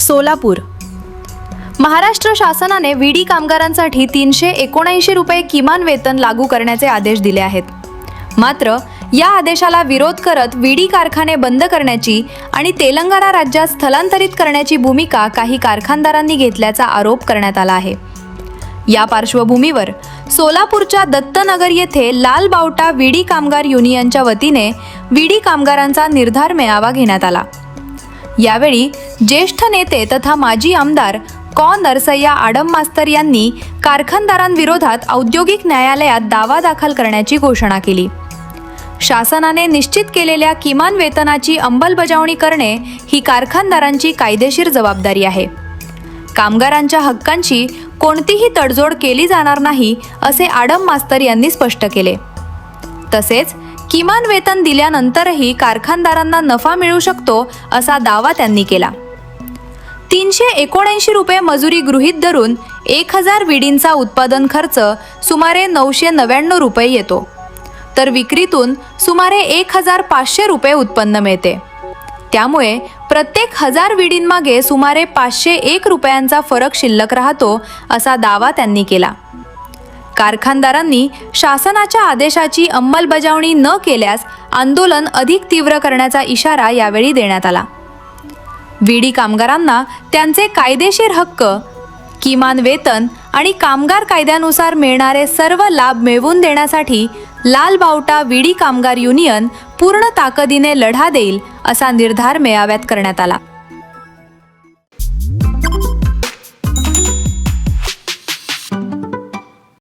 सोलापूर. महाराष्ट्र शासनाने विडी कामगारांसाठी 379 रुपये किमान वेतन लागू करण्याचे आदेश दिले आहेत. मात्र या आदेशाला विरोध करत विडी कारखाने बंद करण्याची आणि तेलंगणा राज्यात स्थलांतरित करण्याची भूमिका काही कारखानदारांनी घेतल्याचा आरोप करण्यात आला आहे. या पार्श्वभूमीवर सोलापूरच्या दत्तनगर येथे लाल बावटा विडी कामगार युनियनच्या वतीने विडी कामगारांचा निर्धार मेळावा घेण्यात आला. यावेळी ज्येष्ठ नेते तथा माजी आमदार नरसय्या आडम मास्तर यांनी कारखानदारांविरोधात औद्योगिक न्यायालयात दावा दाखल करण्याची घोषणा केली. शासनाने निश्चित केलेल्या किमान वेतनाची अंमलबजावणी करणे ही कारखानदारांची कायदेशीर जबाबदारी आहे. कामगारांच्या हक्कांची कोणतीही तडजोड केली जाणार नाही असे आडम मास्तर यांनी स्पष्ट केले. तसेच किमान वेतन दिल्यानंतरही कारखानदारांना नफा मिळू शकतो असा दावा त्यांनी केला. 379 रुपये मजुरी गृहीत धरून 1000 विडींचा उत्पादन खर्च सुमारे 999 रुपये येतो, तर विक्रीतून सुमारे 1500 रुपये उत्पन्न मिळते. त्यामुळे प्रत्येक 1000 विडींमागे सुमारे 501 रुपयांचा फरक शिल्लक राहतो असा दावा त्यांनी केला. कारखानदारांनी शासनाच्या आदेशाची अंमलबजावणी न केल्यास आंदोलन अधिक तीव्र करण्याचा इशारा यावेळी देण्यात आला. विडी कामगारांना त्यांचे कायदेशीर हक्क, किमान वेतन आणि कामगार कायद्यानुसार मिळणारे सर्व लाभ मिळवून देण्यासाठी लाल बावटा विडी कामगार युनियन पूर्ण ताकदीने लढा देईल असा निर्धार मेळाव्यात करण्यात आला.